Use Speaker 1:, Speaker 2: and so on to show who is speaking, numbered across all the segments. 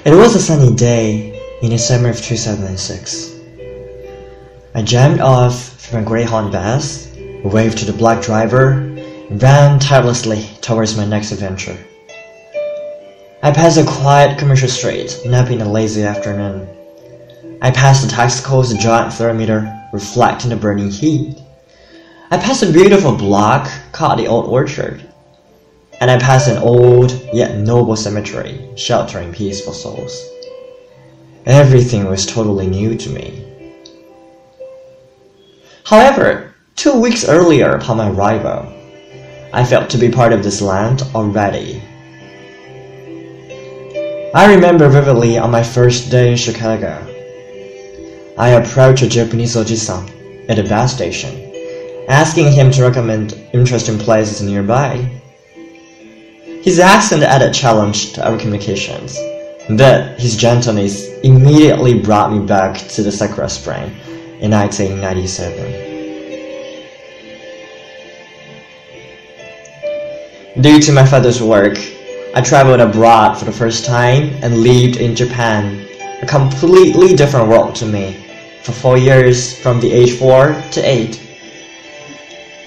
Speaker 1: It was a sunny day in the summer of 2006. I jumped off from a Greyhound bus, waved to the black driver, and ran tirelessly towards my next adventure. I passed a quiet commercial street, napping a lazy afternoon. I passed the Texaco's giant thermometer, reflecting the burning heat. I passed a beautiful block called the Old Orchard. And I passed an old yet noble cemetery, sheltering peaceful souls. Everything was totally new to me. However, 2 weeks earlier upon my arrival, I felt to be part of this land already. I remember vividly on my first day in Chicago. I approached a Japanese oji-san at a bus station, asking him to recommend interesting places nearby. His accent added challenge to our communications, but his gentleness immediately brought me back to the Sakura Spring in 1997. Due to my father's work, I traveled abroad for the first time and lived in Japan, a completely different world to me, for 4 years from the age 4 to 8.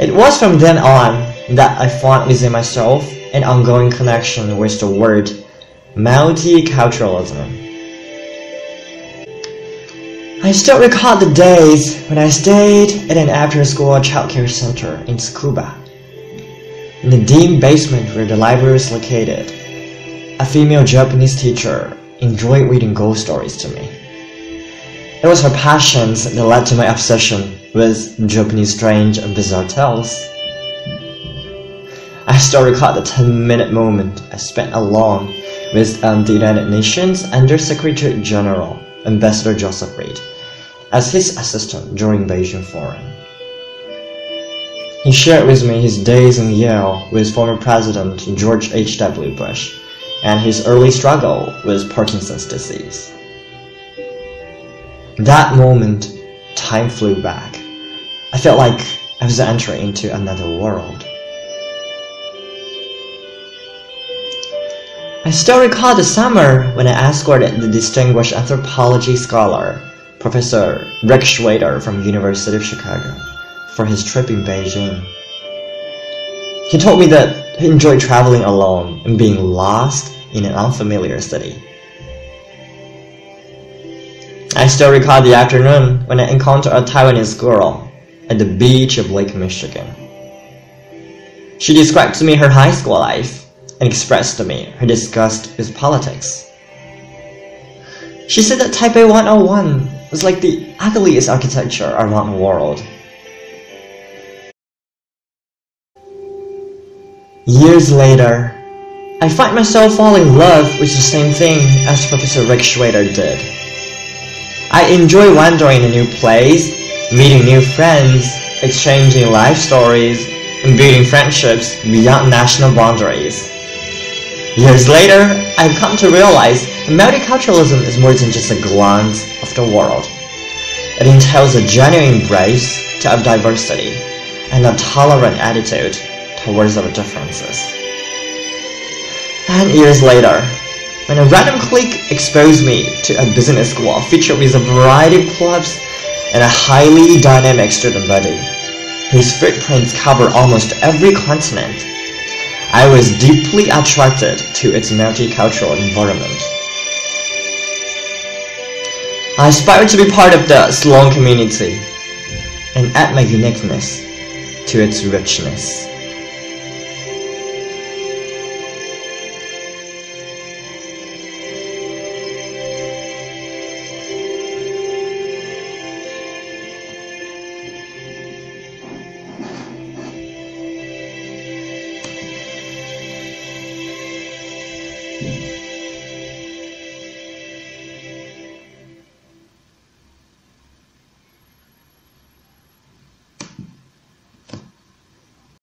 Speaker 1: It was from then on that I found within myself an ongoing connection with the word multiculturalism. I still recall the days when I stayed at an after-school childcare center in Tsukuba. In the dim basement where the library is located, a female Japanese teacher enjoyed reading ghost stories to me. It was her passions that led to my obsession with Japanese strange and bizarre tales. I still recall the 10-minute moment I spent alone with the United Nations Under-Secretary General, Ambassador Joseph Reed, as his assistant during Beijing Forum. He shared with me his days in Yale with former President George H.W. Bush and his early struggle with Parkinson's disease. That moment, time flew back. I felt like I was entering into another world. I still recall the summer when I escorted the distinguished anthropology scholar, Professor Rick Schwader from University of Chicago, for his trip in Beijing. He told me that he enjoyed traveling alone and being lost in an unfamiliar city. I still recall the afternoon when I encountered a Taiwanese girl at the beach of Lake Michigan. She described to me her high school life and expressed to me her disgust with politics. She said that Taipei 101 was like the ugliest architecture around the world. Years later, I find myself falling in love with the same thing as Professor Rick Schwader did. I enjoy wandering in a new place, meeting new friends, exchanging life stories, and building friendships beyond national boundaries. Years later, I've come to realize that multiculturalism is more than just a glance of the world. It entails a genuine embrace of diversity and a tolerant attitude towards our differences. And years later, when a random clique exposed me to a business school featured with a variety of clubs and a highly dynamic student body, whose footprints cover almost every continent, I was deeply attracted to its multicultural environment. I aspired to be part of the Sloan community and add my uniqueness to its richness.